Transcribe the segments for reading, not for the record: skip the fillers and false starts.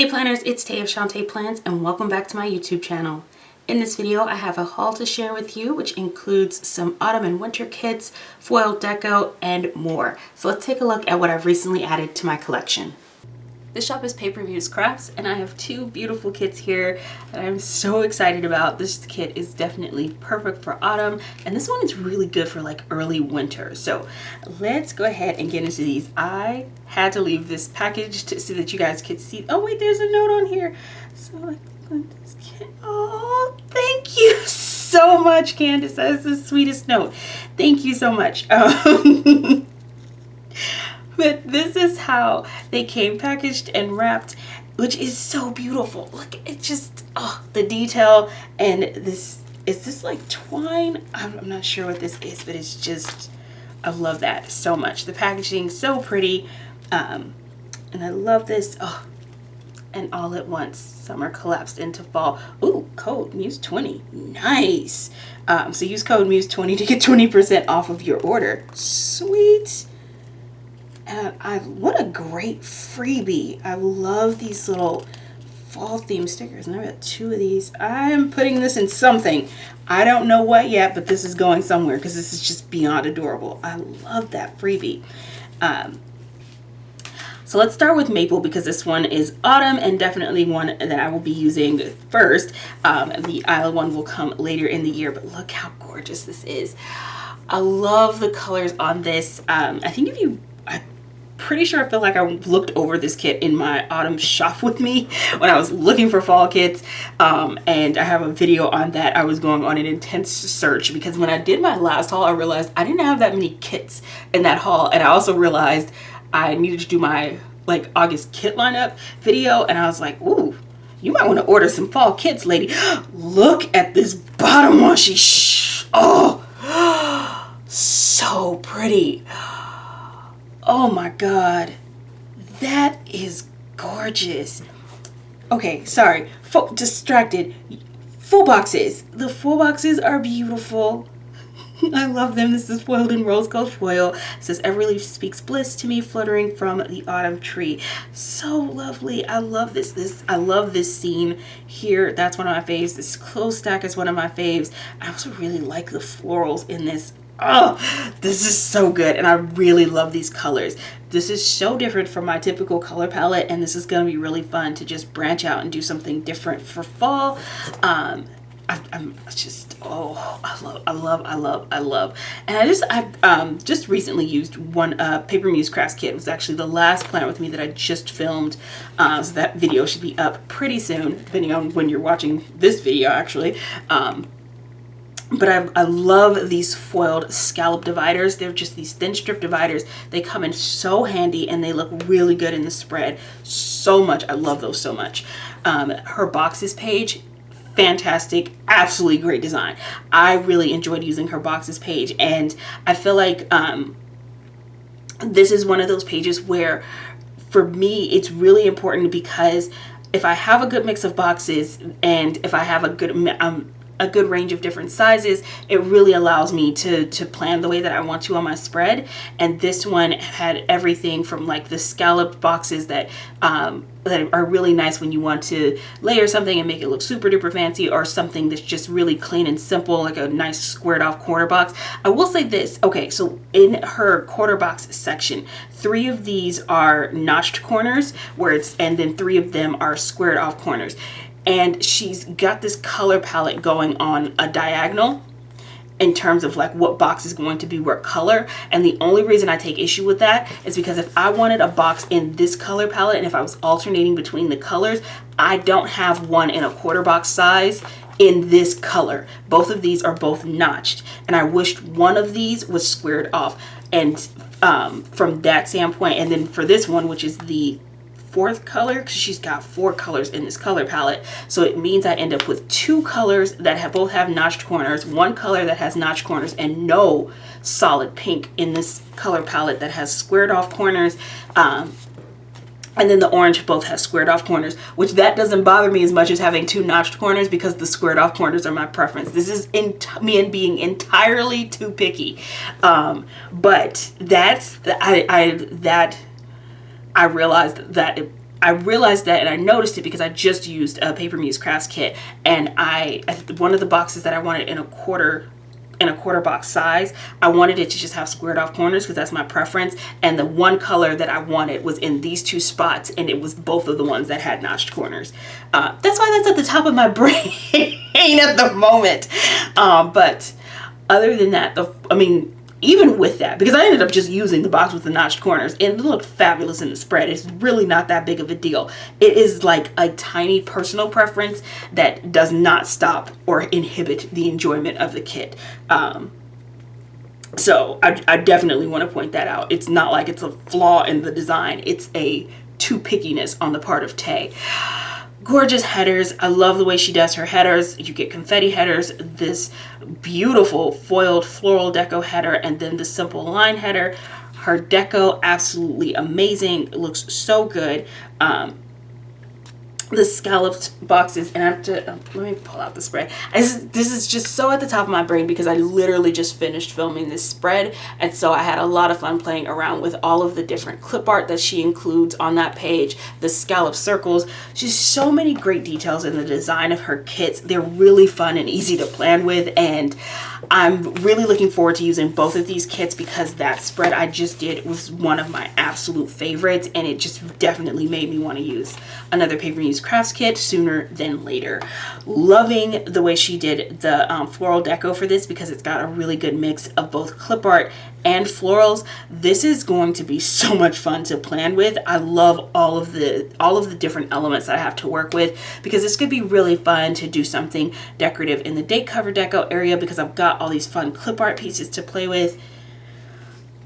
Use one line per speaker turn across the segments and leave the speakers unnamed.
Hey planners, it's Tay of Shantae Plans and welcome back to my YouTube channel. In this video, I have a haul to share with you, which includes some autumn and winter kits, foil deco, and more. So let's take a look at what I've recently added to my collection. This shop is Muse Crafts, and I have two beautiful kits here that I'm so excited about. This kit is definitely perfect for autumn, and this one is really good for like early winter. So let's go ahead and get into these. I had to leave this package so that you guys could see. Oh wait, there's a note on here. So I click this kit. Oh, thank you so much, Candace. That's the sweetest note. Thank you so much. But this is how they came packaged and wrapped, which is so beautiful. Look, it just, oh, the detail. And this, is this like twine? I'm not sure what this is, but it's just, I love that so much. The packaging is so pretty. And I love this. Oh, and all at once, summer collapsed into fall. Ooh, code Muse20. Nice. So use code Muse20 to get 20% off of your order. Sweet. And what a great freebie. I love these little fall themed stickers, and I've got two of these. I'm putting this in something. I don't know what yet, but this is going somewhere because this is just beyond adorable. I love that freebie. So let's start with Maple because this one is autumn and definitely one that I will be using first. The Isla one will come later in the year, but look how gorgeous this is. I love the colors on this. I think pretty sure I feel like I looked over this kit in my autumn shop with me when I was looking for fall kits, and I have a video on that. I was going on an intense search because when I did my last haul, I realized I didn't have that many kits in that haul, and I also realized I needed to do my like August kit lineup video, and I was like, ooh, you might want to order some fall kits, lady. Look at this bottom washi. Oh, so pretty. Oh my god, that is gorgeous. Okay, sorry, distracted. Full boxes. The full boxes are beautiful. I love them. This is foiled in rose gold foil. It says, every leaf speaks bliss to me, fluttering from the autumn tree. So lovely. I love this. I love this scene here. That's one of my faves. This clothes stack is one of my faves. I also really like the florals in this. Oh, this is so good, and I really love these colors. This is so different from my typical color palette, and this is going to be really fun to just branch out and do something different for fall. I'm just, oh, I love. And I just recently used one Muse Crafts kit. It was actually the last planner with me that I just filmed, so that video should be up pretty soon, depending on when you're watching this video, actually. But I love these foiled scallop dividers. They're just these thin strip dividers. They come in so handy and they look really good in the spread. So much. I love those so much. Her boxes page, fantastic. Absolutely great design. I really enjoyed using her boxes page. And I feel like this is one of those pages where for me it's really important because if I have a good mix of boxes and if I have a good range of different sizes, it really allows me to plan the way that I want to on my spread. And this one had everything from like the scalloped boxes that are really nice when you want to layer something and make it look super duper fancy, or something that's just really clean and simple, like a nice squared off quarter box. I will say this, okay, so in her quarter box section, 3 of these are notched corners and then 3 of them are squared off corners. And she's got this color palette going on a diagonal in terms of like what box is going to be what color. And the only reason I take issue with that is because if I wanted a box in this color palette and if I was alternating between the colors, I don't have one in a quarter box size in this color. Both of these are both notched, and I wished one of these was squared off. And from that standpoint, and then for this one, which is the 4th color, because she's got 4 colors in this color palette, so it means I end up with 2 colors that both have notched corners, 1 color that has notched corners, and no solid pink in this color palette that has squared off corners. And then the orange both has squared off corners, which that doesn't bother me as much as having 2 notched corners because the squared off corners are my preference. This is me and being entirely too picky. But I realized that I realized that, and I noticed it because I just used a Paper Muse crafts kit, and one of the boxes that I wanted in a quarter box size, I wanted it to just have squared off corners because that's my preference, and the one color that I wanted was in these two spots, and it was both of the ones that had notched corners. That's why that's at the top of my brain at the moment. But other than that, even with that, because I ended up just using the box with the notched corners, and it looked fabulous in the spread. It's really not that big of a deal. It is like a tiny personal preference that does not stop or inhibit the enjoyment of the kit. So I definitely want to point that out. It's not like it's a flaw in the design. It's a too pickiness on the part of Tay. Gorgeous headers. I love the way she does her headers. You get confetti headers, this beautiful foiled floral deco header, and then the simple line header. Her deco, absolutely amazing. It looks so good. The scalloped boxes, and I have to let me pull out the spread. This is just so at the top of my brain because I literally just finished filming this spread, and so I had a lot of fun playing around with all of the different clip art that she includes on that page, the scallop circles. She's so many great details in the design of her kits. They're really fun and easy to plan with, and I'm really looking forward to using both of these kits because that spread I just did was one of my absolute favorites, and it just definitely made me want to use another Paper Muse crafts kit sooner than later. Loving the way she did the floral deco for this because it's got a really good mix of both clip art and florals. This is going to be so much fun to plan with. I love all of the different elements that I have to work with because this could be really fun to do something decorative in the date cover deco area because I've got all these fun clip art pieces to play with.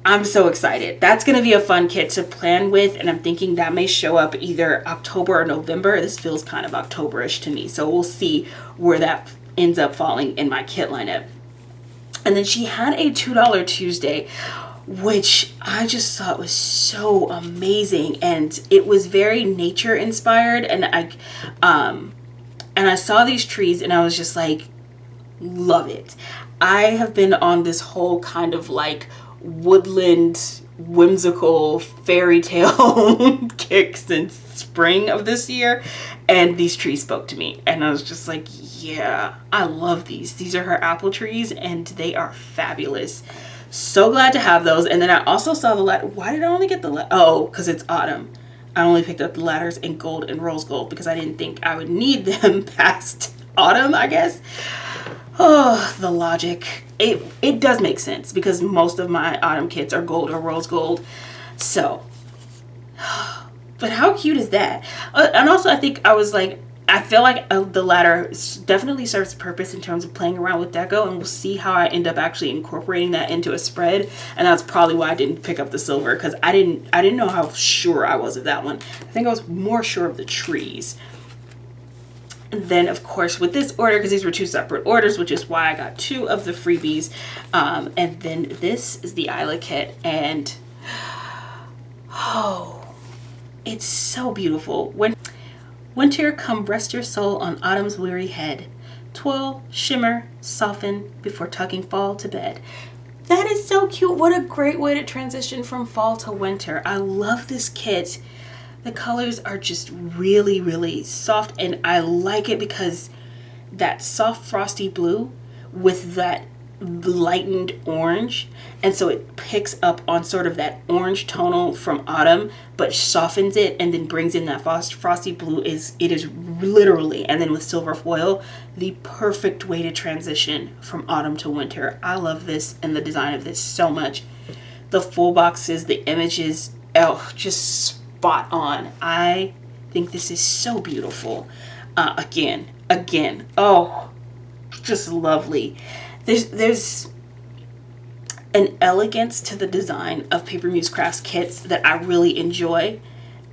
I'm so excited. That's going to be a fun kit to plan with, and I'm thinking that may show up either October or November. This feels kind of October-ish to me, so we'll see where that ends up falling in my kit lineup. And then she had a $2 Tuesday, which I just thought was so amazing, and it was very nature inspired, and I saw these trees and I was just like, love it. I have been on this whole kind of like woodland whimsical fairy tale kick since spring of this year, and these trees spoke to me, and I was just like, yeah, I love these are her apple trees and they are fabulous. So glad to have those. And then I also saw the ladder. Why did I only get the oh, because it's autumn. I only picked up the ladders in gold and rose gold because I didn't think I would need them past autumn, I guess. Oh, the logic. It does make sense because most of my autumn kits are gold or rose gold. So, but how cute is that? And also I think I feel like the ladder definitely serves a purpose in terms of playing around with deco, and we'll see how I end up actually incorporating that into a spread. And that's probably why I didn't pick up the silver, because I didn't know how sure I was of that one. I think I was more sure of the trees. And then, of course, with this order, because these were two separate orders, which is why I got two of the freebies. And then this is the Isla kit, and oh, it's so beautiful. Winter, come rest your soul on autumn's weary head. Twirl, shimmer, soften before tucking fall to bed. That is so cute. What a great way to transition from fall to winter. I love this kit. The colors are just really, really soft, and I like it because that soft frosty blue with that lightened orange, and so it picks up on sort of that orange tonal from autumn but softens it and then brings in that frosty blue. It is literally, and then with silver foil, the perfect way to transition from autumn to winter. I love this and the design of this so much. The full boxes, the images, oh, just spot on. I think this is so beautiful. Again, oh, just lovely. There's an elegance to the design of Paper Muse Crafts kits that I really enjoy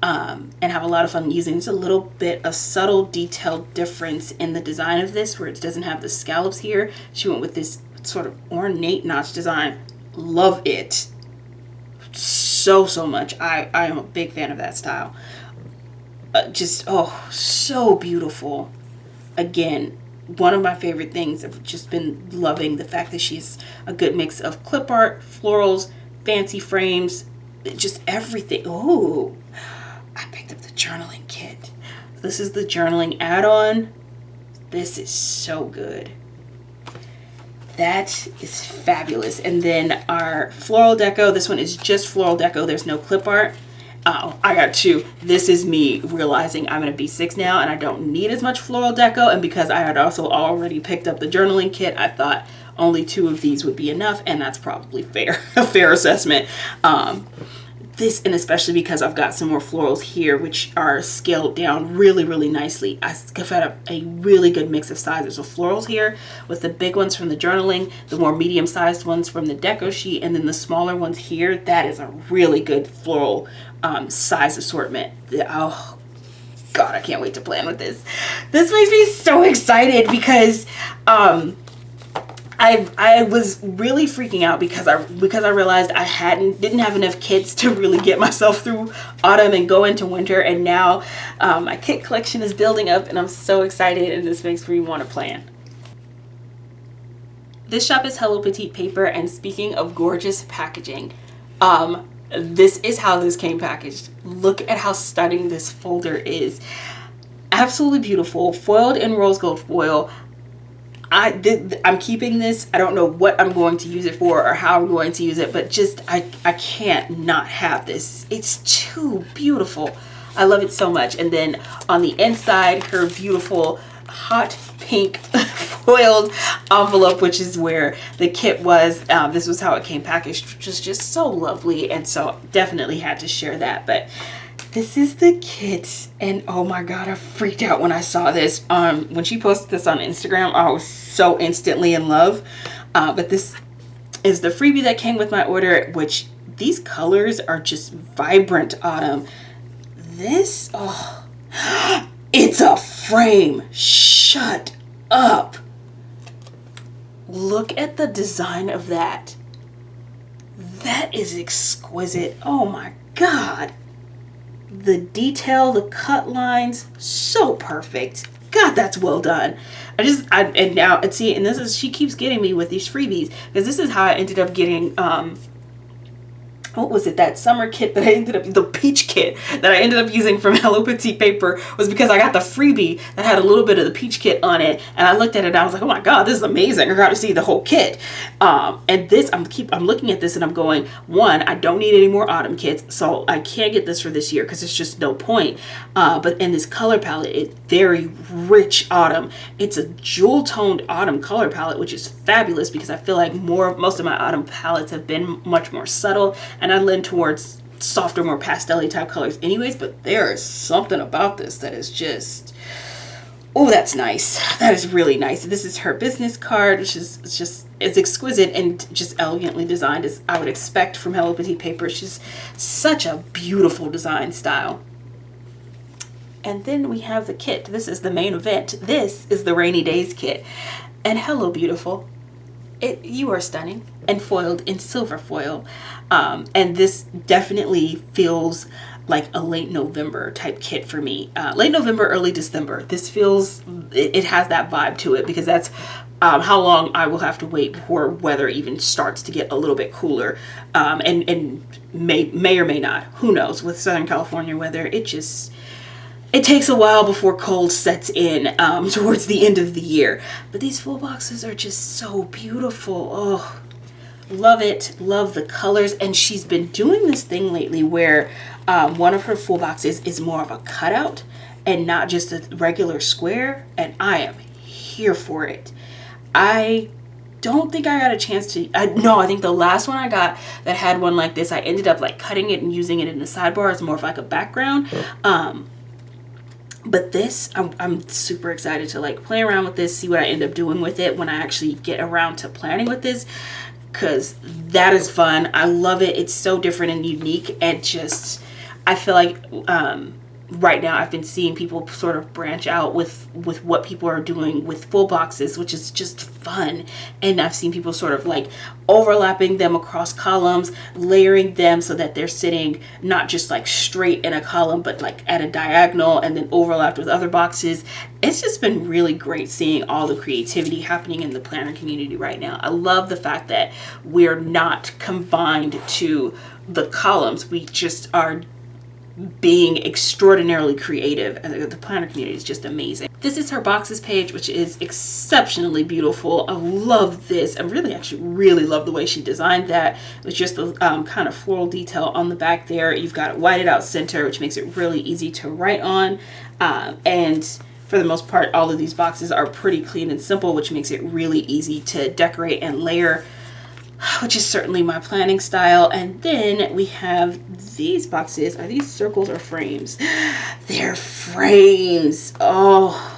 and have a lot of fun using. There's a little bit of subtle detailed difference in the design of this where it doesn't have the scallops here. She went with this sort of ornate notch design. Love it so much. I am a big fan of that style. Just, oh, so beautiful. Again, one of my favorite things. I've just been loving the fact that she's a good mix of clip art, florals, fancy frames, just everything. Oh, I picked up the journaling kit. This is the journaling add-on. This is so good. That is fabulous. And then our floral deco, this one is just floral deco. There's no clip art. Oh, I got two. This is me realizing I'm gonna be 6 now and I don't need as much floral deco. And because I had also already picked up the journaling kit, I thought only 2 of these would be enough, and that's probably fair, a fair assessment. This, and especially because I've got some more florals here, which are scaled down really, really nicely. I've had a really good mix of sizes of florals here, with the big ones from the journaling, the more medium-sized ones from the deco sheet, and then the smaller ones here. That is a really good floral size assortment. Oh God, I can't wait to plan with this. This makes me so excited because I was really freaking out because I realized I didn't have enough kits to really get myself through autumn and go into winter, and now my kit collection is building up and I'm so excited, and this makes me want to plan. This shop is Hello Petite paper, and speaking of gorgeous packaging, this is how this came packaged. Look at how stunning this folder is. Absolutely beautiful, foiled in rose gold foil. I'm keeping this. I don't know what I'm going to use it for or how I'm going to use it, but just I can't not have this. It's too beautiful. I love it so much. And then on the inside, her beautiful hot pink foiled envelope, which is where the kit was. This was how it came packaged, which is just so lovely, and so definitely had to share that. But this is the kit, and oh my God, I freaked out when I saw this. When she posted this on Instagram, I was so instantly in love. But this is the freebie that came with my order, which these colors are just vibrant autumn. This, oh, it's a frame. Shut up. Look at the design of that. That is exquisite. Oh my God. The detail, the cut lines, so perfect. God, that's well done. And now, see, and this is, she keeps getting me with these freebies, because this is how I ended up getting, what was it, that summer kit that I ended up, the peach kit that I ended up using from Hello Petite paper, was because I got the freebie that had a little bit of the peach kit on it, and I looked at it and I was like, oh my God, this is amazing. I got to see the whole kit. And this, I'm looking at this and I'm going, one, I don't need any more autumn kits, so I can't get this for this year because it's just no point. But in this color palette, it's very rich autumn. It's a jewel toned autumn color palette, which is fabulous because I feel like most of my autumn palettes have been much more subtle, and I lean towards softer, more pastel-y type colors anyways, but there is something about this that is just, oh, that's nice. That is really nice. This is her business card, which is it's exquisite and just elegantly designed as I would expect from Hello Petite paper. She's such a beautiful design style. And then we have the kit. This is the main event. This is the rainy days kit. And hello, beautiful. You are stunning and foiled in silver foil. And this definitely feels like a late November type kit for me. Late November, early December. This feels, it has that vibe to it, because that's how long I will have to wait before weather even starts to get a little bit cooler. And may or may not, who knows, with Southern California weather, it takes a while before cold sets in towards the end of the year. But these full boxes are just so beautiful. Oh, love it. Love the colors. And she's been doing this thing lately where one of her full boxes is more of a cutout and not just a regular square. And I am here for it. I don't think I got a chance to, no, I think the last one I got that had one like this, I ended up like cutting it and using it in the sidebar as more of like a background. But this, I'm super excited to like play around with this, see what I end up doing with it when I actually get around to planning with this, because that is fun. I love it. It's so different and unique, and just, I feel like right now I've been seeing people sort of branch out with what people are doing with full boxes, which is just fun. And I've seen people sort of like overlapping them across columns, layering them so that they're sitting not just like straight in a column, but like at a diagonal and then overlapped with other boxes. It's just been really great seeing all the creativity happening in the planner community right now. I love the fact that we're not confined to the columns. We just are being extraordinarily creative. And the planner community is just amazing. This is her boxes page, which is exceptionally beautiful. I love this. I really love the way she designed that. It's just the kind of floral detail on the back there. You've got a whited out center, which makes it really easy to write on. And for the most part, all of these boxes are pretty clean and simple, which makes it really easy to decorate and layer, which is certainly my planning style. And then we have these boxes. Are these circles or frames? They're frames. Oh,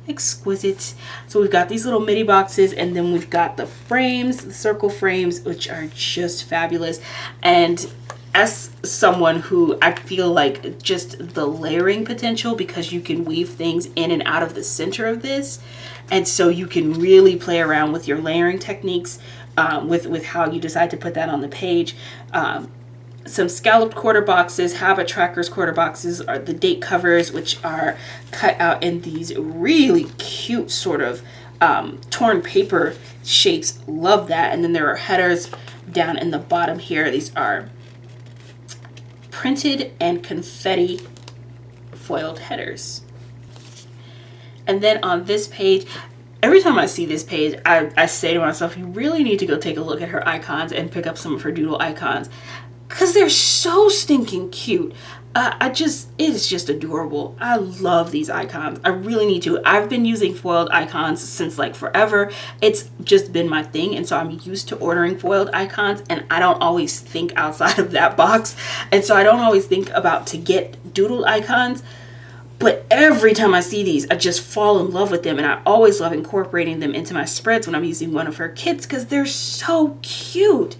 exquisite. So we've got these little mini boxes, and then we've got the frames, the circle frames, which are just fabulous. And as someone who, I feel like just the layering potential, because you can weave things in and out of the center of this, and so you can really play around with your layering techniques with how you decide to put that on the page. Some scalloped quarter boxes, habit trackers quarter boxes, are the date covers, which are cut out in these really cute sort of torn paper shapes. Love that. And then there are headers down in the bottom here. These are printed and confetti foiled headers. And then on this page, every time I see this page, I say to myself, you really need to go take a look at her icons and pick up some of her doodle icons, because they're so stinking cute. It is just adorable. I love these icons. I really need to. I've been using foiled icons since like forever. It's just been my thing. And so I'm used to ordering foiled icons, and I don't always think outside of that box. And so I don't always think about to get doodle icons. But every time I see these, I just fall in love with them. And I always love incorporating them into my spreads when I'm using one of her kits, because they're so cute.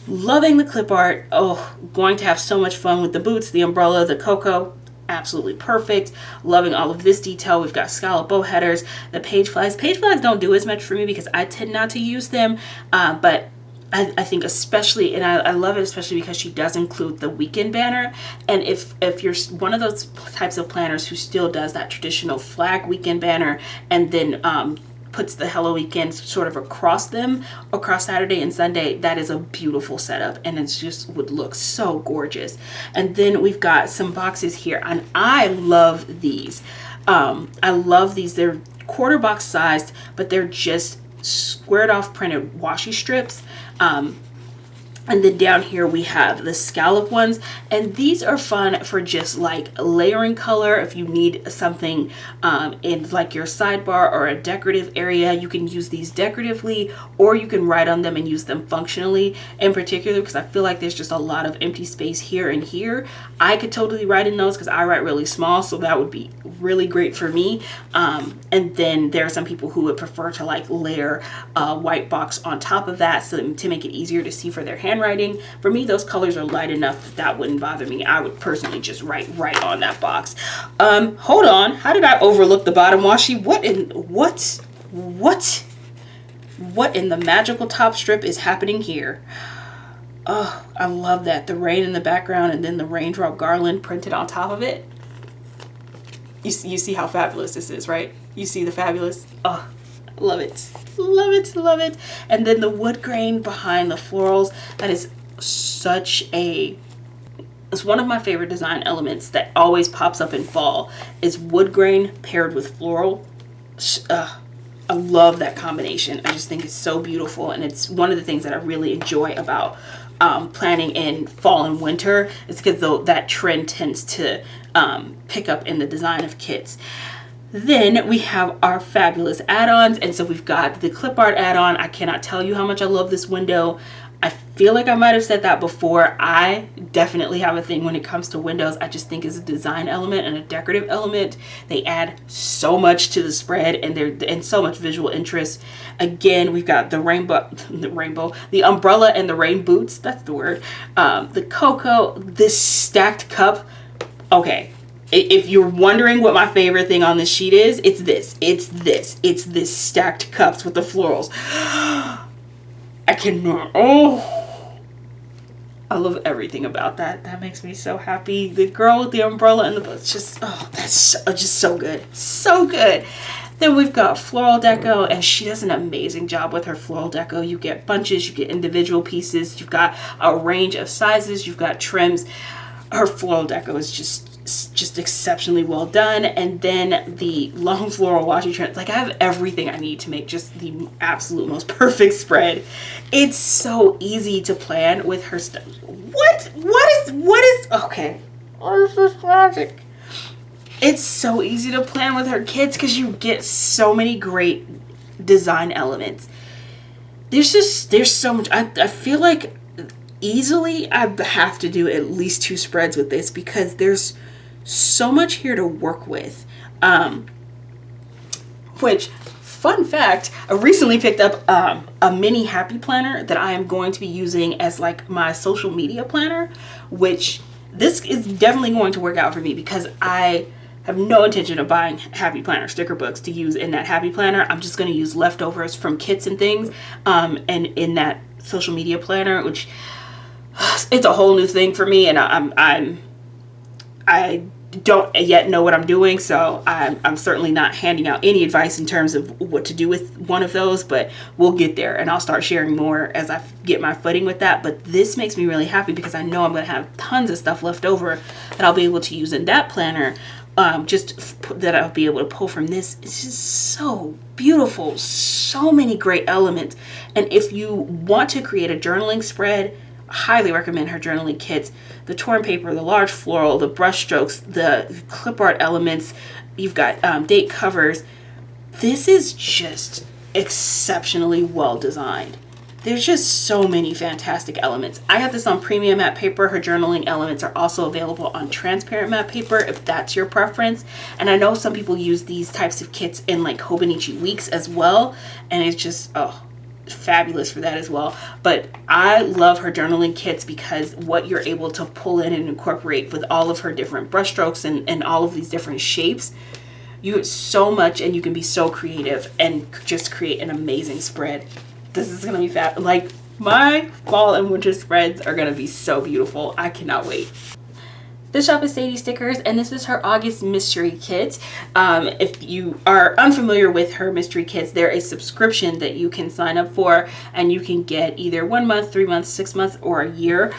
Loving the clip art. Oh, going to have so much fun with the boots, the umbrella, the cocoa. Absolutely perfect. Loving all of this detail. We've got scallop bow headers, the page flags. Page flags don't do as much for me because I tend not to use them. But I think especially, and I love it especially because she does include the weekend banner. And if you're one of those types of planners who still does that traditional flag weekend banner and then puts the Hello Weekend sort of across them, across Saturday and Sunday, that is a beautiful setup, and it's just would look so gorgeous. And then we've got some boxes here, and I love these. I love these. They're quarter box sized, but they're just squared off printed washi strips. And then down here we have the scallop ones, and these are fun for just like layering color. If you need something in like your sidebar or a decorative area, you can use these decoratively, or you can write on them and use them functionally. In particular, because I feel like there's just a lot of empty space here and here, I could totally write in those because I write really small, so that would be really great for me. And then there are some people who would prefer to like layer a white box on top of that, so to make it easier to see for their handwriting. For me, those colors are light enough that wouldn't bother me. I would personally just write right on that box. Hold on, how did I overlook the bottom washi? What in the magical top strip is happening here? Oh, I love that. The rain in the background and then the raindrop garland printed on top of it. You see how fabulous this is, right? You see the fabulous? Oh, love it. Love it, love it. And then the wood grain behind the florals, that is it's one of my favorite design elements that always pops up in fall, is wood grain paired with floral. I love that combination. I just think it's so beautiful, and it's one of the things that I really enjoy about planning in fall and winter, is because that trend tends to pick up in the design of kits. Then we have our fabulous add-ons, and so we've got the clip art add-on. I cannot tell you how much I love this window. I feel like I might have said that before. I definitely have a thing when it comes to windows. I just think it's a design element and a decorative element. They add so much to the spread, and so much visual interest. Again, we've got the umbrella and the rain boots. That's the word. The cocoa, this stacked cup. Okay. If you're wondering what my favorite thing on this sheet is, it's this stacked cups with the florals. I love everything about that. That makes me so happy. The girl with the umbrella and that's just so good. So good. Then we've got floral deco, and she does an amazing job with her floral deco. You get bunches, you get individual pieces, you've got a range of sizes, you've got trims. her floral deco is just exceptionally well done. And then the long floral washi trim, like I have everything I need to make just the absolute most perfect spread. It's so easy to plan with her stuff. What is okay, what is this magic? It's so easy to plan with her kids because you get so many great design elements. There's so much. I feel like easily I have to do at least 2 spreads with this because there's so much here to work with. Which, fun fact, I recently picked up a mini happy planner that I am going to be using as like my social media planner, which this is definitely going to work out for me because I have no intention of buying happy planner sticker books to use in that happy planner. I'm just going to use leftovers from kits and things and in that social media planner, which it's a whole new thing for me, and I don't yet know what I'm doing, so I'm certainly not handing out any advice in terms of what to do with one of those, but we'll get there and I'll start sharing more as I get my footing with that. But this makes me really happy because I know I'm going to have tons of stuff left over that I'll be able to use in that planner, that I'll be able to pull from this. It's just so beautiful, so many great elements. And if you want to create a journaling spread, I highly recommend her journaling kits. The torn paper, the large floral, the brush strokes, the clip art elements. You've got date covers. This is just exceptionally well designed. There's just so many fantastic elements. I got this on premium matte paper. Her journaling elements are also available on transparent matte paper if that's your preference. And I know some people use these types of kits in like Hobonichi weeks as well. And it's just, fabulous for that as well. But I love her journaling kits because what you're able to pull in and incorporate with all of her different brush strokes and all of these different shapes, you get so much and you can be so creative and just create an amazing spread. This is gonna be fab. Like, my fall and winter spreads are gonna be so beautiful. I cannot wait. This shop is Sadie Stickers, and this is her August mystery kit. If you are unfamiliar with her mystery kits, they're a subscription that you can sign up for, and you can get either 1 month, 3 months, 6 months, or a year.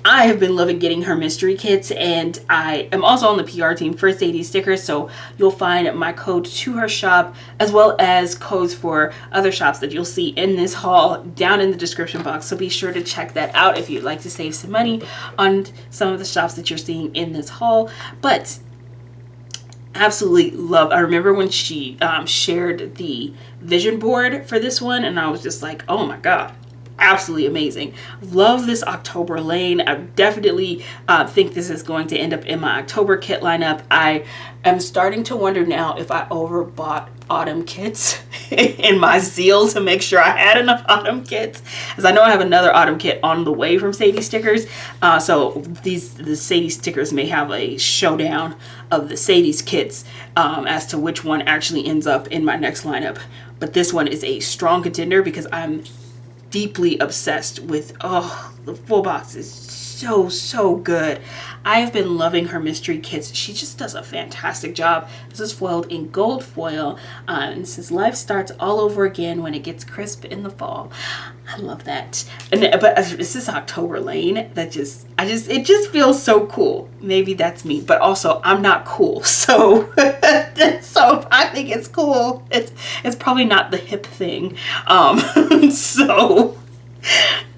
I have been loving getting her mystery kits, and I am also on the PR team for Sadie Stickers, so you'll find my code to her shop as well as codes for other shops that you'll see in this haul down in the description box. So be sure to check that out if you'd like to save some money on some of the shops that you're seeing in this haul. But absolutely love. I remember when she shared the vision board for this one, and I was just like, oh my god, absolutely amazing. Love this October lane. I definitely think this is going to end up in my October kit lineup. I am starting to wonder now if I overbought autumn kits in my zeal to make sure I had enough autumn kits, as I know I have another autumn kit on the way from Sadie Stickers. So the Sadie Stickers may have a showdown of the Sadie's kits as to which one actually ends up in my next lineup. But this one is a strong contender because I'm deeply obsessed with, the full box is so good. I have been loving her mystery kits. She just does a fantastic job. This is foiled in gold foil, and it says life starts all over again when it gets crisp in the fall. I love that. But it's this October lane that it just feels so cool. Maybe that's me, but also I'm not cool, so so I think it's cool. It's probably not the hip thing. So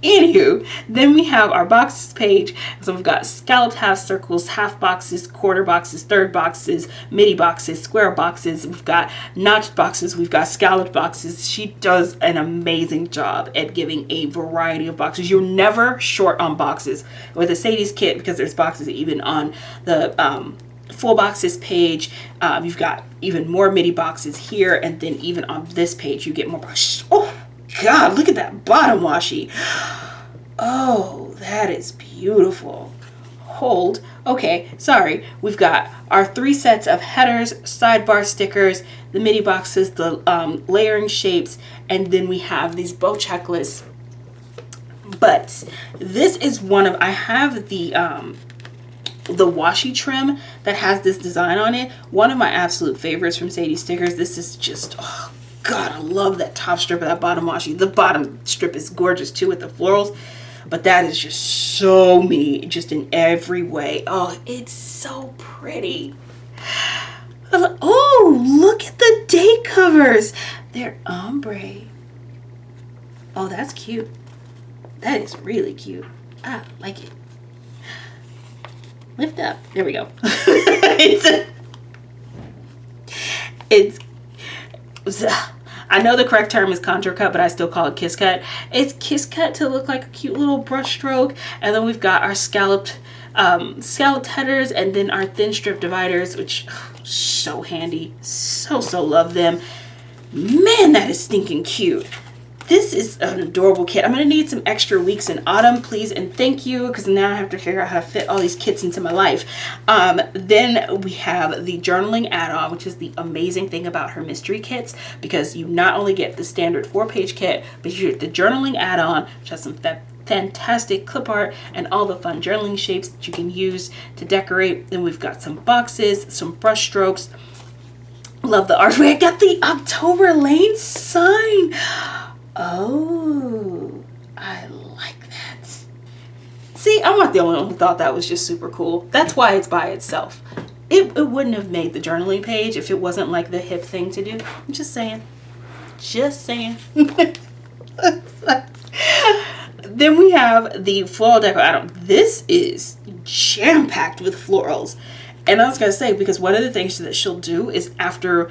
anywho, then we have our boxes page. So we've got scalloped half circles, half boxes, quarter boxes, third boxes, midi boxes, square boxes. We've got notched boxes. We've got scalloped boxes. She does an amazing job at giving a variety of boxes. You're never short on boxes with a Sadie's kit because there's boxes even on the full boxes page. You've got even more midi boxes here, and then even on this page you get more boxes. Oh god, look at that bottom washi. Oh, that is beautiful. Hold. Okay, sorry. We've got our 3 sets of headers, sidebar stickers, the midi boxes, the layering shapes, and then we have these bow checklists. But this is one of, I have the washi trim that has this design on it. One of my absolute favorites from Sadie Stickers. This is just, oh god, I love that top strip of that bottom washi. The bottom strip is gorgeous too with the florals. but that is just so me, just in every way. Oh, it's so pretty. Oh, look at the date covers. They're ombre. Oh, that's cute. That is really cute. I like it. Lift up. There we go. it's I know the correct term is contour cut, but I still call it kiss cut. It's kiss cut to look like a cute little brush stroke. And then we've got our scalloped headers, and then our thin strip dividers, which so handy. So love them. Man, that is stinking cute. This is an adorable kit. I'm going to need some extra weeks in autumn, please and thank you, because now I have to figure out how to fit all these kits into my life. Then we have the journaling add-on, which is the amazing thing about her mystery kits, because you not only get the standard 4-page kit, but you get the journaling add-on, which has some fantastic clip art and all the fun journaling shapes that you can use to decorate. Then we've got some boxes, some brush strokes. Love the art. I got the October Lane sign. Oh, I like that. See, I'm not the only one who thought that was just super cool. That's why it's by itself. It wouldn't have made the journaling page if it wasn't like the hip thing to do. I'm just saying. Just saying. Then we have the floral deco add-on. This is jam-packed with florals. And I was going to say, because one of the things that she'll do is after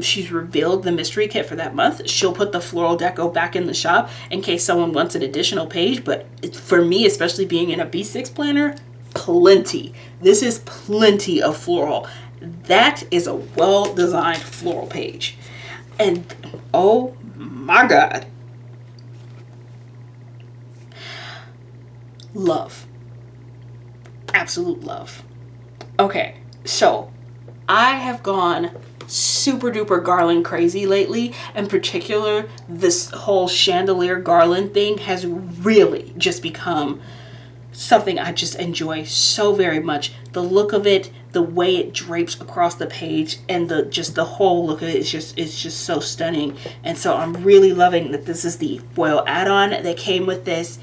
she's revealed the mystery kit for that month, she'll put the floral deco back in the shop in case someone wants an additional page. But for me, especially being in a B6 planner, plenty. This is plenty of floral. That is a well-designed floral page. And oh my God. Love. Absolute love. Okay, so I have gone super duper garland crazy lately. In particular, this whole chandelier garland thing has really just become something I just enjoy so very much. The look of it, the way it drapes across the page, and the whole look of it is just so stunning. And so I'm really loving that this is the foil add-on that came with this,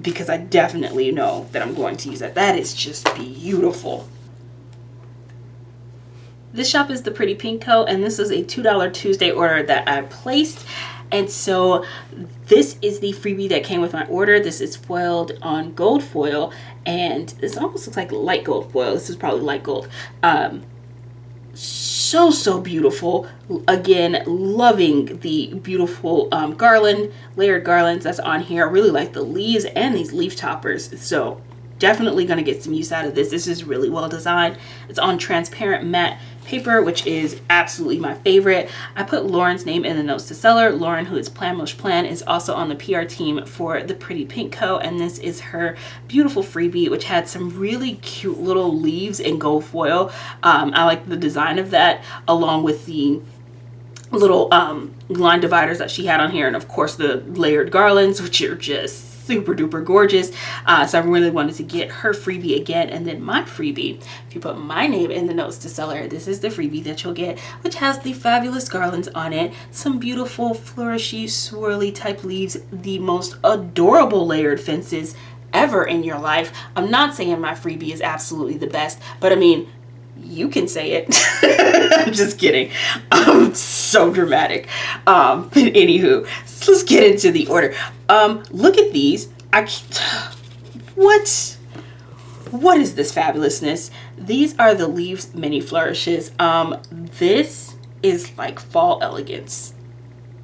because I definitely know that I'm going to use that. That is just beautiful. This shop is the Pretty Pink Co., and this is a $2 Tuesday order that I placed. And so this is the freebie that came with my order. This is foiled on gold foil, and this almost looks like light gold foil. This is probably light gold. So beautiful. Again, loving the beautiful garland, layered garlands that's on here. I really like the leaves and these leaf toppers. So definitely going to get some use out of this. This is really well designed. It's on transparent matte paper, which is absolutely my favorite. I put Lauren's name in the notes to seller. Lauren, who is Plan Mosh Plan, is also on the PR team for the Pretty Pink Co. And this is her beautiful freebie, which had some really cute little leaves in gold foil. I like the design of that, along with the little line dividers that she had on here, and of course the layered garlands, which are just super duper gorgeous. So I really wanted to get her freebie again. And then my freebie, if you put my name in the notes to seller, this is the freebie that you'll get, which has the fabulous garlands on it, some beautiful flourishy swirly type leaves, the most adorable layered fences ever in your life. I'm not saying my freebie is absolutely the best, but I mean, you can say it. I'm just kidding. I'm so dramatic. But anywho, so let's get into the order. Look at these. What is this fabulousness? These are the Leaves mini flourishes. This is like fall elegance.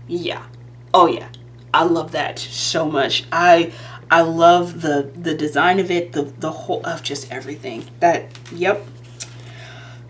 Yeah. Oh yeah. I love that so much. I love the design of it, the whole of just everything. Yep.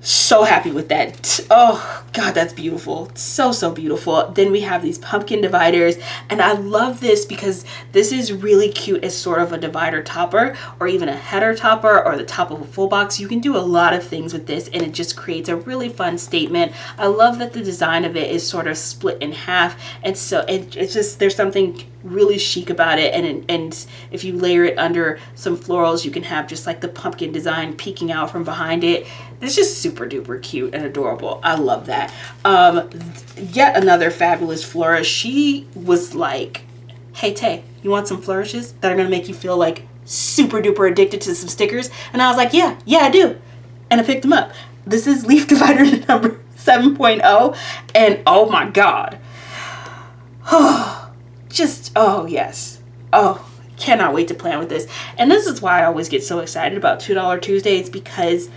So happy with that. Oh God, that's beautiful. So beautiful. Then we have these pumpkin dividers, and I love this because this is really cute as sort of a divider topper, or even a header topper, or the top of a full box. You can do a lot of things with this, and it just creates a really fun statement. I love that the design of it is sort of split in half, and so it's just, there's something really chic about it. And if you layer it under some florals, you can have just like the pumpkin design peeking out from behind it. It's just super duper cute and adorable. I love that. Yet another fabulous florist. She was like, hey Tay, You want some flourishes that are going to make you feel like super duper addicted to some stickers? And I was like, yeah, I do. And I picked them up. This is Leaf Divider number 7.0. And oh my God. Oh yes. Oh, cannot wait to plan with this. And this is why I always get so excited about $2 Tuesdays, because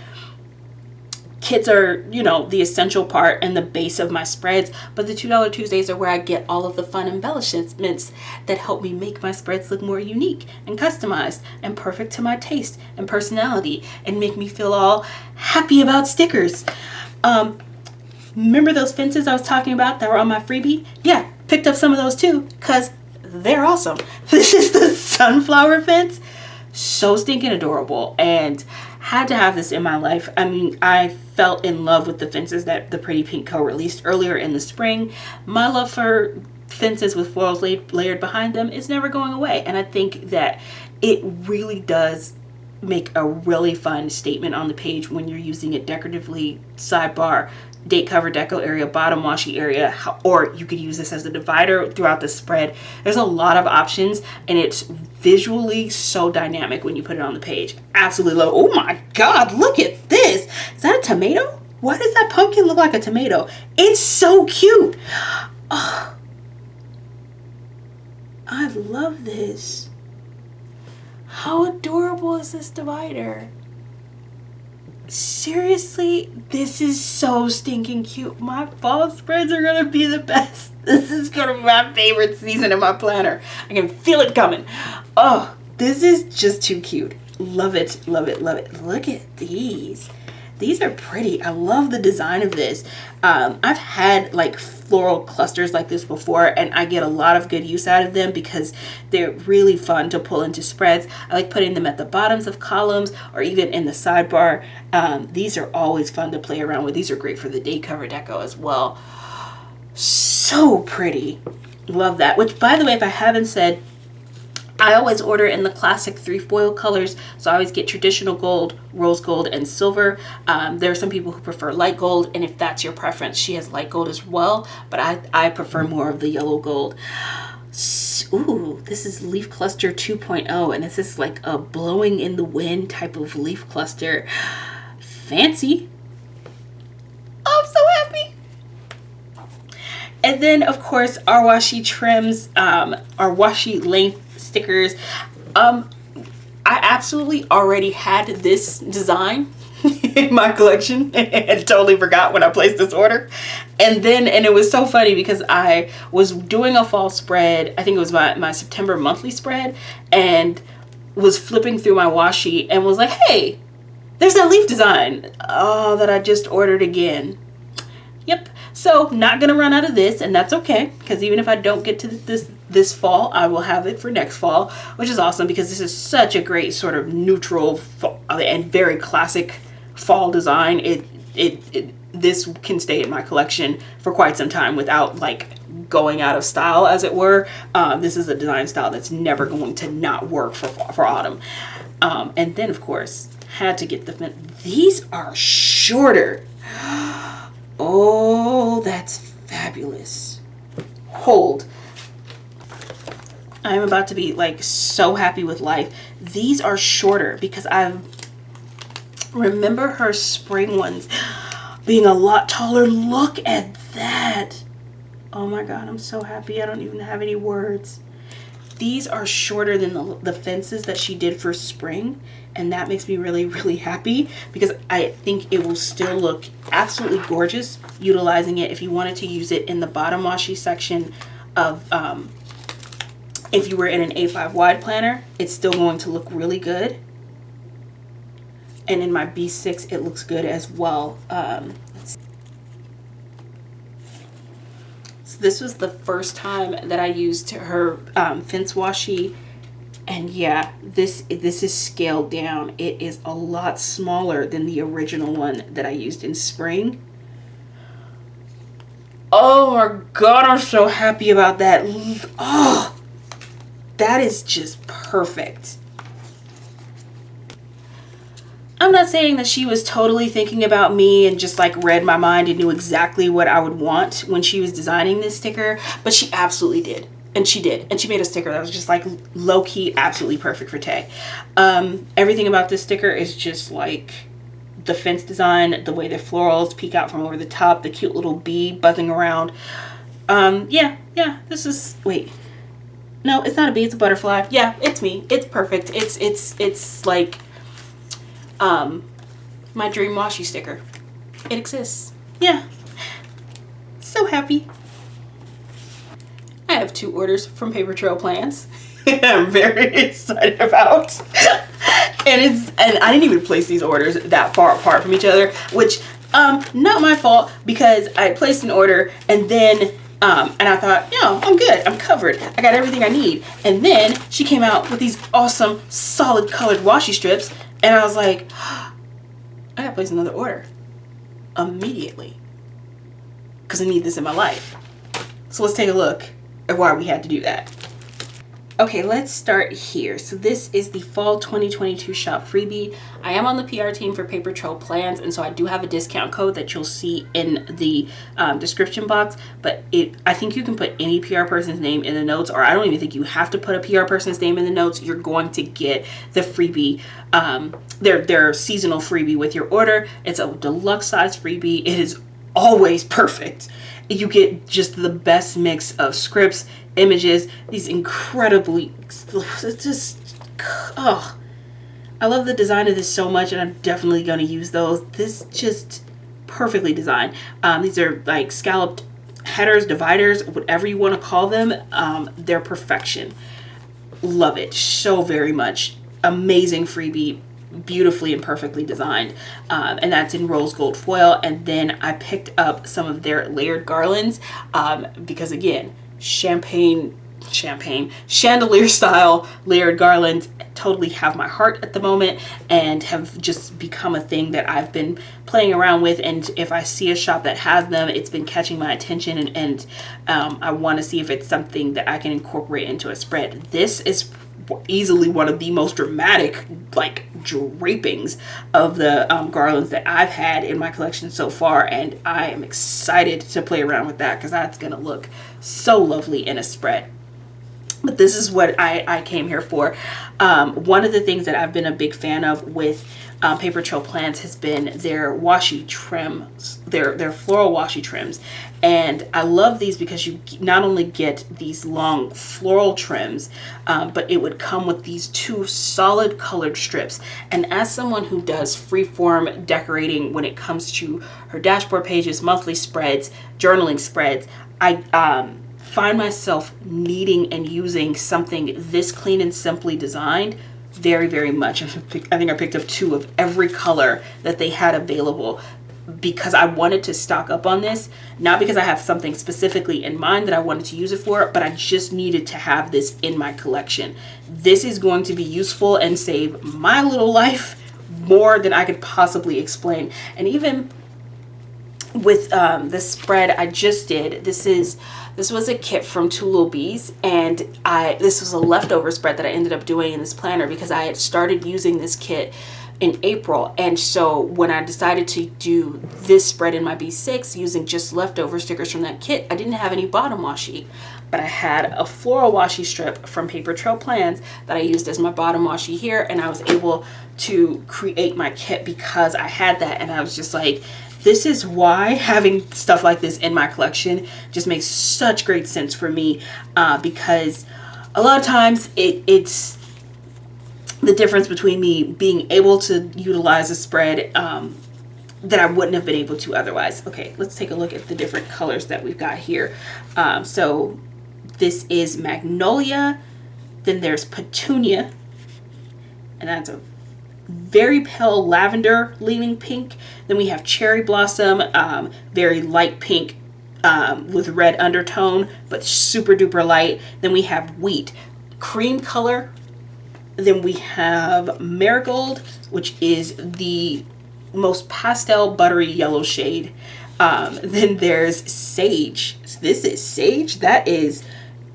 kits are, you know, the essential part and the base of my spreads, but the $2 Tuesdays are where I get all of the fun embellishments that help me make my spreads look more unique and customized and perfect to my taste and personality, and make me feel all happy about stickers. Remember those fences I was talking about that were on my freebie? Yeah, picked up some of those too, because they're awesome. This is the sunflower fence. So stinking adorable, and had to have this in my life. I mean, I fell in love with the fences that the Pretty Pink Co. released earlier in the spring. My love for fences with florals layered behind them is never going away, and I think that it really does make a really fun statement on the page when you're using it decoratively, sidebar, date cover deco area, bottom washi area, or you could use this as a divider throughout the spread. There's a lot of options, and it's visually so dynamic when you put it on the page. Absolutely love. Oh my God, look at this. Is that a tomato? Why does that pumpkin look like a tomato? It's so cute. Oh, I love this. How adorable is this divider? Seriously, this is so stinking cute. My fall spreads are gonna be the best. This is gonna be my favorite season in my planner. I can feel it coming. Oh, this is just too cute. Love it, love it, love it. Look at these. These are pretty. I love the design of this. I've had like floral clusters like this before, and I get a lot of good use out of them because they're really fun to pull into spreads. I like putting them at the bottoms of columns or even in the sidebar. These are always fun to play around with. These are great for the day cover deco as well. So pretty. Love that. Which, by the way, if I haven't said, I always order in the classic 3 foil colors, so I always get traditional gold, rose gold, and silver. There are some people who prefer light gold, and if that's your preference, she has light gold as well, but I prefer more of the yellow gold. Ooh, this is Leaf Cluster 2.0, and this is like a blowing in the wind type of leaf cluster. Fancy. Oh, I'm so happy. And then, of course, our washi trims, our washi length stickers. I absolutely already had this design in my collection and totally forgot when I placed this order. And it was so funny because I was doing a fall spread. I think it was my September monthly spread, and was flipping through my washi and was like, hey, there's that leaf design that I just ordered again. Yep. So not gonna run out of this, and that's okay, because even if I don't get to this fall, I will have it for next fall, which is awesome because this is such a great sort of neutral and very classic fall design. This can stay in my collection for quite some time without like going out of style, as it were. This is a design style that's never going to not work for autumn. And then of course had to get these are shorter. Oh, that's fabulous. Hold. I'm about to be like so happy with life. These are shorter because I remember her spring ones being a lot taller. Look at that. Oh my God, I'm so happy. I don't even have any words. These are shorter than the fences that she did for spring, and that makes me really, really happy because I think it will still look absolutely gorgeous utilizing it if you wanted to use it in the bottom washi section of, if you were in an A5 wide planner, it's still going to look really good. And in my B6, it looks good as well. So this was the first time that I used her fence washi, and yeah, this is scaled down. It is a lot smaller than the original one that I used in spring. Oh my God, I'm so happy about that. Oh, that is just perfect. I'm not saying that she was totally thinking about me and just like read my mind and knew exactly what I would want when she was designing this sticker, but she absolutely did. And she did. And she made a sticker that was just like low-key, absolutely perfect for Tay. Everything about this sticker is just like the fence design, the way the florals peek out from over the top, the cute little bee buzzing around. Yeah, this is, wait. No, it's not a bee, it's a butterfly. Yeah, it's me. It's perfect. It's like my dream washi sticker. It exists. Yeah. So happy. I have 2 orders from Paper Trail Plans. I'm very excited about. And I didn't even place these orders that far apart from each other, which not my fault, because I placed an order and then and I thought, no, I'm good. I'm covered. I got everything I need. And then she came out with these awesome solid colored washi strips, and I was like, I gotta place another order immediately because I need this in my life. So let's take a look at why we had to do that. Okay, let's start here. So this is the fall 2022 shop freebie. I am on the PR team for Paper Trail Plans, and so I do have a discount code that you'll see in the description box, but I think you can put any PR person's name in the notes, or I don't even think you have to put a PR person's name in the notes. You're going to get the freebie, their seasonal freebie with your order. It's a deluxe size freebie. It is always perfect. You get just the best mix of scripts, images, these incredibly, just, oh, I love the design of this so much, and I'm definitely going to use those. This just perfectly designed. These are like scalloped headers, dividers, whatever you want to call them. They're perfection. Love it so very much. Amazing freebie. Beautifully and perfectly designed, and that's in rose gold foil. And then I picked up some of their layered garlands because again, chandelier style layered garlands totally have my heart at the moment and have just become a thing that I've been playing around with. And if I see a shop that has them, it's been catching my attention, and I want to see if it's something that I can incorporate into a spread. This is easily one of the most dramatic like drapings of the garlands that I've had in my collection so far, and I am excited to play around with that because that's gonna look so lovely in a spread. But this is what I came here for. One of the things that I've been a big fan of with Paper Trail Plans has been their washi trims, their floral washi trims. And I love these because you not only get these long floral trims, but it would come with these 2 solid colored strips. And as someone who does freeform decorating when it comes to her dashboard pages, monthly spreads, journaling spreads, I find myself needing and using something this clean and simply designed very, very much. I think I picked up 2 of every color that they had available because I wanted to stock up on this, not because I have something specifically in mind that I wanted to use it for, but I just needed to have this in my collection. This is going to be useful and save my little life more than I could possibly explain. And even with the spread I just did, this was a kit from Two Little Bees, and this was a leftover spread that I ended up doing in this planner because I had started using this kit in April. And so when I decided to do this spread in my B6 using just leftover stickers from that kit, I didn't have any bottom washi, but I had a floral washi strip from Paper Trail Plans that I used as my bottom washi here, and I was able to create my kit because I had that. And I was just like, this is why having stuff like this in my collection just makes such great sense for me, because a lot of times it's the difference between me being able to utilize a spread that I wouldn't have been able to otherwise. Okay, let's take a look at the different colors that we've got here. So this is Magnolia, then there's Petunia, and that's a very pale lavender leaning pink. Then we have Cherry Blossom, very light pink with red undertone, but super duper light. Then we have Wheat, cream color. Then we have Marigold, which is the most pastel buttery yellow shade. Then there's Sage. So this is Sage. That is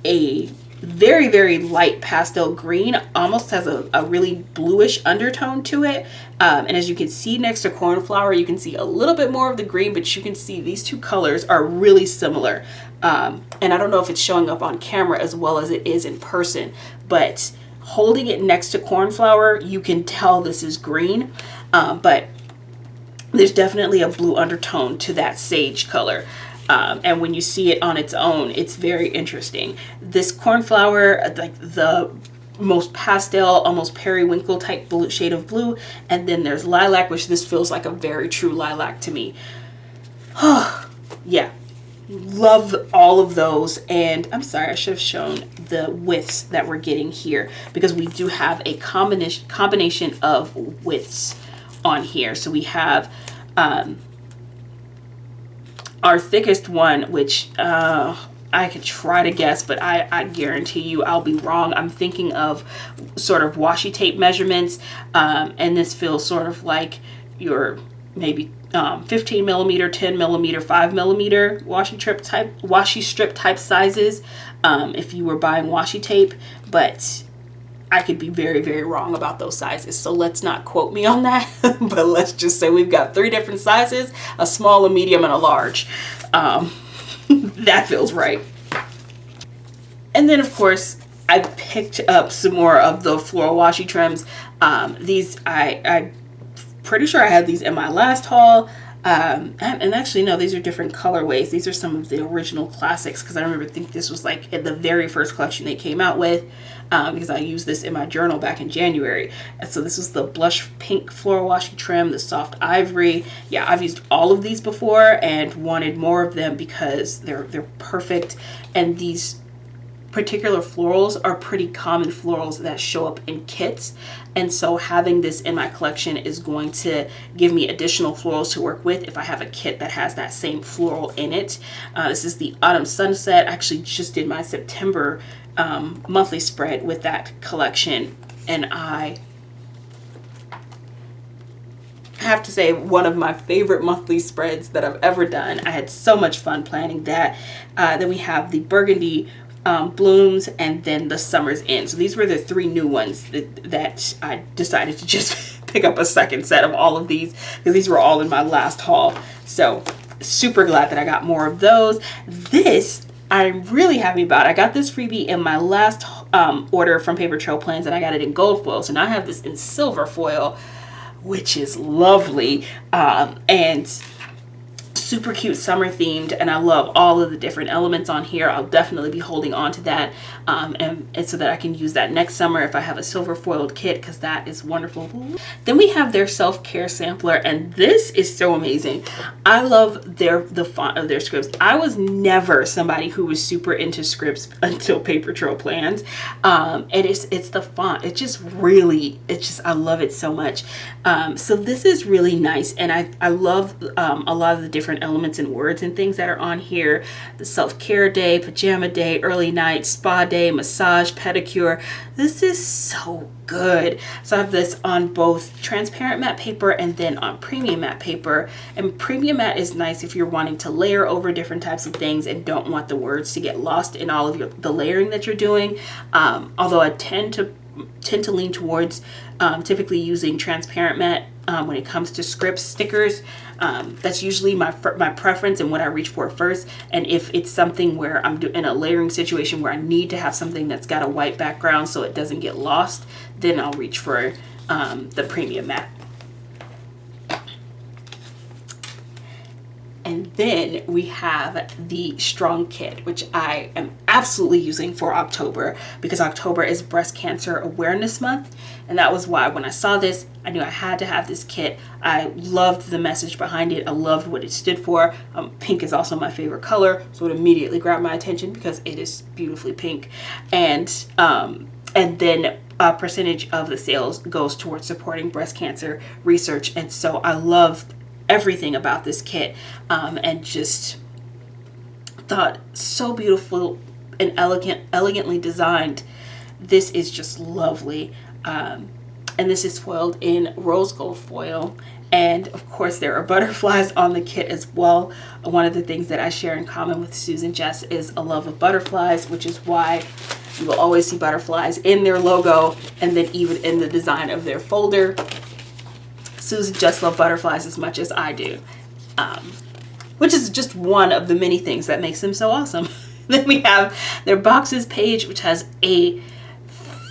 a very, very light pastel green, almost has a really bluish undertone to it. And as you can see next to Cornflower, you can see a little bit more of the green, but you can see these two colors are really similar. And I don't know if it's showing up on camera as well as it is in person, but holding it next to Cornflower, you can tell this is green, but there's definitely a blue undertone to that sage color. And when you see it on its own, it's very interesting. This Cornflower, like the most pastel, almost periwinkle type blue, shade of blue. And then there's Lilac, which this feels like a very true lilac to me. Yeah, love all of those. And I'm sorry, I should have shown the widths that we're getting here, because we do have a combination of widths on here. So we have our thickest one, which I could try to guess, but I guarantee you I'll be wrong. I'm thinking of sort of washi tape measurements, and this feels sort of like your maybe 15 millimeter, 10 millimeter, 5 millimeter washi strip type sizes, if you were buying washi tape, but I could be very, very wrong about those sizes. So let's not quote me on that, but let's just say we've got 3 different sizes: a small, a medium, and a large. That feels right. And then of course, I picked up some more of the floral washi trims. These, I'm pretty sure I had these in my last haul. And actually, no, these are different colorways. These are some of the original classics, because I think this was like in the very first collection they came out with, because I used this in my journal back in January. And so this was the blush pink floral washi trim, the soft ivory. Yeah, I've used all of these before and wanted more of them because they're perfect. And these particular florals are pretty common florals that show up in kits, and so having this in my collection is going to give me additional florals to work with if I have a kit that has that same floral in it. This is the Autumn Sunset. I actually just did my September monthly spread with that collection, and I have to say, one of my favorite monthly spreads that I've ever done. I had so much fun planning that. Then we have the Burgundy Blooms, and then the Summer's End. So these were the 3 new ones that I decided to just pick up a second set of all of these, because these were all in my last haul. So super glad that I got more of those. This I'm really happy about. I got this freebie in my last order from Paper Trail Plans, and I got it in gold foil. So now I have this in silver foil, which is lovely, and super cute, summer themed, and I love all of the different elements on here. I'll definitely be holding on to that, and so that I can use that next summer if I have a silver foiled kit, because that is wonderful. Then we have their self-care sampler, and this is so amazing. I love the font of their scripts. I was never somebody who was super into scripts until Paper Trail Plans, and it's the font. It just really, I love it so much. So this is really nice, and I love a lot of the different elements and words and things that are on here. The self-care day, pajama day, early night, spa day, massage, pedicure. This is so good. So I have this on both transparent matte paper and then on premium matte paper. And premium matte is nice if you're wanting to layer over different types of things and don't want the words to get lost in all of the layering that you're doing. Although I tend to lean towards typically using transparent matte when it comes to scripts, stickers. That's usually my preference and what I reach for first. And if it's something where I'm in a layering situation where I need to have something that's got a white background so it doesn't get lost, then I'll reach for the premium matte. And then we have the Strong Kit, which I am absolutely using for October, because October is Breast Cancer Awareness Month. And that was why when I saw this, I knew I had to have this kit. I loved the message behind it. I loved what it stood for. Pink is also my favorite color, so it immediately grabbed my attention because it is beautifully pink. And then a percentage of the sales goes towards supporting breast cancer research. And so I loved everything about this kit, and just thought so beautiful and elegantly designed. This is just lovely, and this is foiled in rose gold foil, and of course there are butterflies on the kit as well. One of the things that I share in common with Susan Jess is a love of butterflies, which is why You will always see butterflies in their logo and then even in the design of their folder. Susan just loves butterflies as much as I do, which is just one of the many things that makes them so awesome. Then we have their boxes page, which has a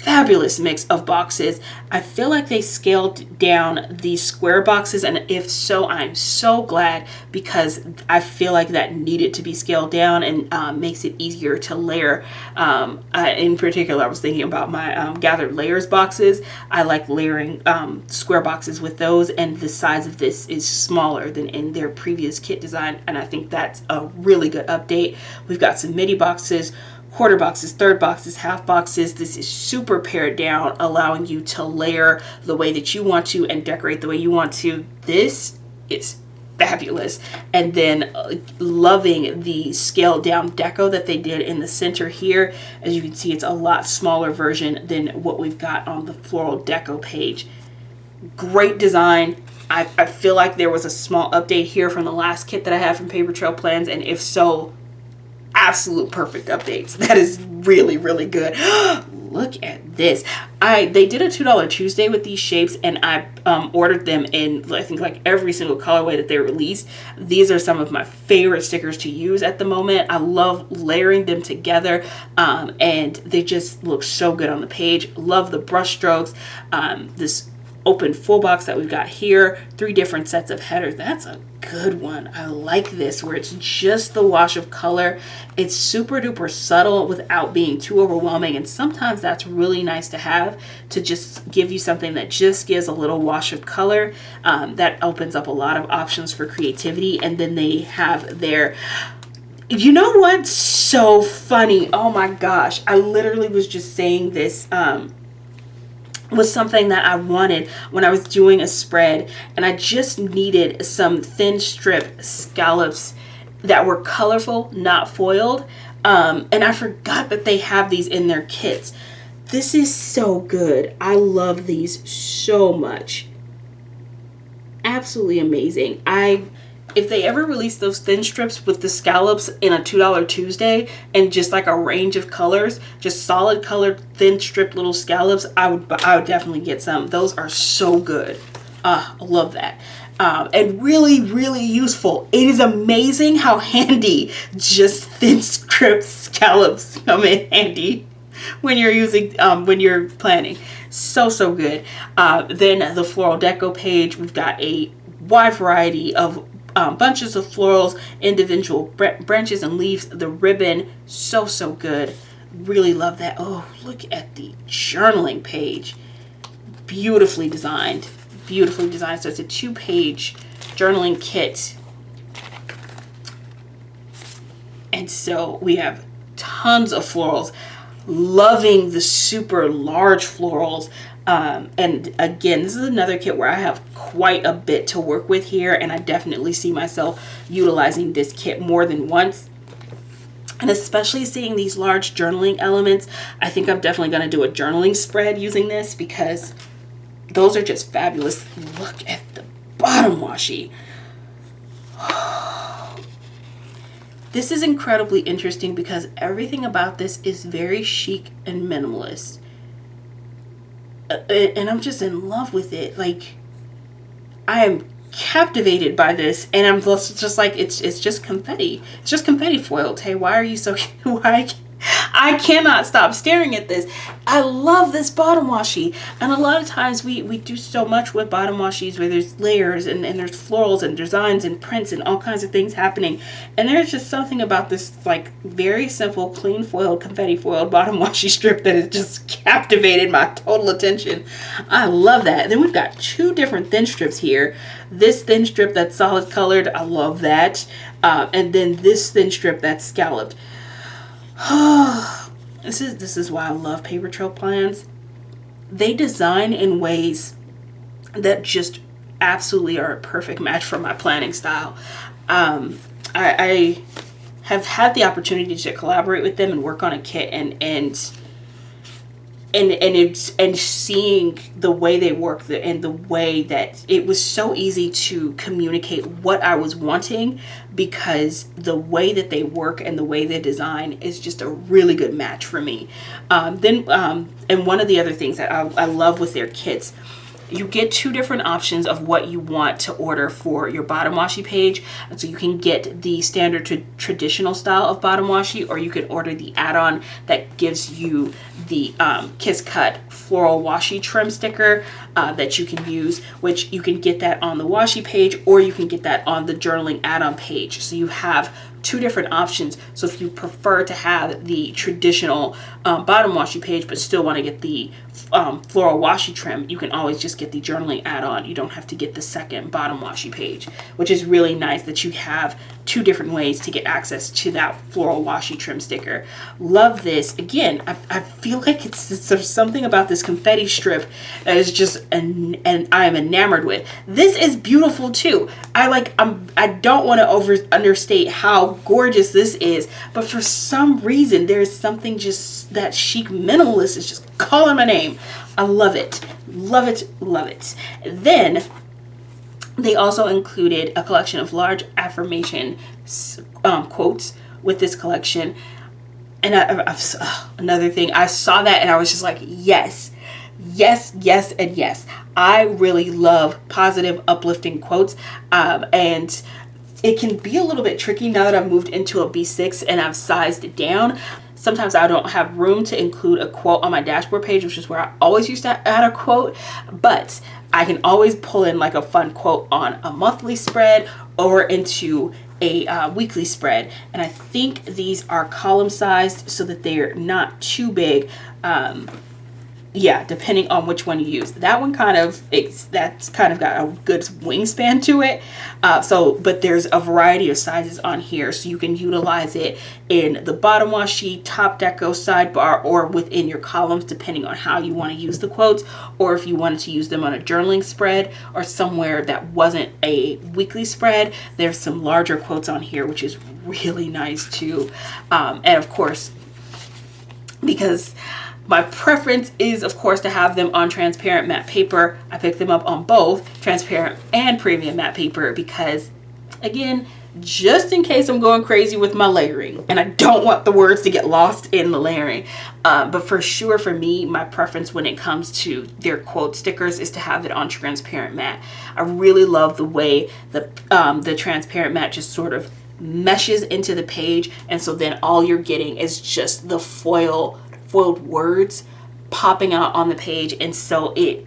fabulous mix of boxes. I feel like they scaled down these square boxes, and if so, I'm so glad, because I feel like that needed to be scaled down and makes it easier to layer. In particular, I was thinking about my gathered layers boxes. I like layering square boxes with those, and the size of this is smaller than in their previous kit design, and I think that's a really good update. We've got some midi boxes, quarter boxes, third boxes, half boxes. This is super pared down, allowing you to layer the way that you want to and decorate the way you want to. This is fabulous. And then loving the scaled down deco that they did in the center here. As you can see, it's a lot smaller version than what we've got on the floral deco page. Great design. I feel like there was a small update here from the last kit that I had from Paper Trail Plans, and if so, absolute perfect updates. That is really, really good. Look at this. They did a $2 Tuesday with these shapes, and I ordered them in, I think, like every single colorway that they released. These are some of my favorite stickers to use at the moment. I love layering them together, and they just look so good on the page. Love the brush strokes. This open full box that we've got here, 3 different sets of headers. That's a good one. I like this, where it's just the wash of color. It's super duper subtle without being too overwhelming, and sometimes that's really nice to have, to just give you something that just gives a little wash of color. That opens up a lot of options for creativity. And then they have their, you know what's so funny? Oh my gosh, I literally was just saying this was something that I wanted when I was doing a spread, and I just needed some thin strip scallops that were colorful, not foiled, and I forgot that they have these in their kits. This is so good. I love these so much. Absolutely amazing. If they ever release those thin strips with the scallops in a $2 Tuesday and just like a range of colors, just solid colored thin strip little scallops, I would definitely get some. Those are so good. I love that. And really, really useful. It is amazing how handy just thin strip scallops come in handy when you're using, when you're planning. So good. Then the floral deco page, we've got a wide variety of bunches of florals, individual branches and leaves. The ribbon, so good. Really love that. Oh, look at the journaling page. Beautifully designed. Beautifully designed. So it's a 2-page journaling kit. And so we have tons of florals. Loving the super large florals. And again, this is another kit where I have quite a bit to work with here, and I definitely see myself utilizing this kit more than once. And especially seeing these large journaling elements, I think I'm definitely going to do a journaling spread using this, because those are just fabulous. Look at the bottom washi. This is incredibly interesting because everything about this is very chic and minimalist. And I'm just in love with it. Like, I am captivated by this, and I'm just like, it's just confetti. It's just confetti foiled. Hey, why are you so why? I cannot stop staring at this. I love this bottom washi. And a lot of times we do so much with bottom washis where there's layers and there's florals and designs and prints and all kinds of things happening. And there's just something about this like very simple, clean foiled, confetti foiled bottom washi strip that has just captivated my total attention. I love that. And then we've got 2 different thin strips here. This thin strip that's solid colored, I love that. And then this thin strip that's scalloped. This is why I love Paper Trail Plans. They design in ways that just absolutely are a perfect match for my planning style. I have had the opportunity to collaborate with them and work on a kit, and and seeing the way they work, and the way that it was so easy to communicate what I was wanting, because the way that they work and the way they design is just a really good match for me. And one of the other things that I love with their kits, you get two different options of what you want to order for your bottom washi page. And so you can get the standard traditional style of bottom washi, or you can order the add-on that gives you the Kiss Cut floral washi trim sticker that you can use, which you can get that on the washi page, or you can get that on the journaling add-on page. So you have two different options. So if you prefer to have the traditional bottom washi page but still want to get the floral washi trim, you can always just get the journaling add-on. You don't have to get the second bottom washi page, which is really nice that you have two different ways to get access to that floral washi trim sticker. Love this. Again, I feel like there's something about this confetti strip that is just and I am enamored with. This is beautiful too. I don't want to understate how gorgeous this is, but for some reason there's something just that chic minimalist is just calling my name. I love it. Love it. Love it. Then they also included a collection of large affirmation quotes with this collection. And another thing, I saw that and I was just like, yes, yes, yes, and yes. I really love positive, uplifting quotes. And it can be a little bit tricky now that I've moved into a B6 and I've sized it down. Sometimes I don't have room to include a quote on my dashboard page, which is where I always used to add a quote, but I can always pull in like a fun quote on a monthly spread or into a weekly spread. And I think these are column sized so that they're not too big. Yeah, depending on which one you use. That one that's kind of got a good wingspan to it. But there's a variety of sizes on here, so you can utilize it in the bottom washi, top deco, sidebar, or within your columns, depending on how you want to use the quotes, or if you wanted to use them on a journaling spread or somewhere that wasn't a weekly spread. There's some larger quotes on here, which is really nice too. And of course, because my preference is, of course, to have them on transparent matte paper, I picked them up on both transparent and premium matte paper because, again, just in case I'm going crazy with my layering and I don't want the words to get lost in the layering. But for sure, for me, my preference when it comes to their quote stickers is to have it on transparent matte. I really love the way the transparent matte just sort of meshes into the page, and so then all you're getting is just the foiled words popping out on the page, and so it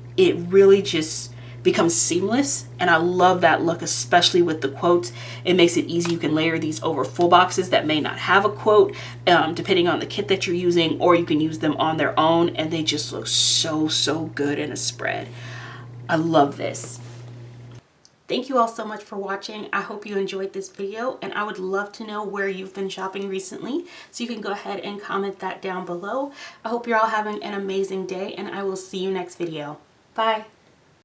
really just becomes seamless, and I love that look, especially with the quotes. It makes it easy. You can layer these over full boxes that may not have a quote, depending on the kit that you're using, or you can use them on their own, and they just look so good in a spread. I love this. Thank you all so much for watching. I hope you enjoyed this video, and I would love to know where you've been shopping recently. So you can go ahead and comment that down below. I hope you're all having an amazing day, and I will see you next video. Bye.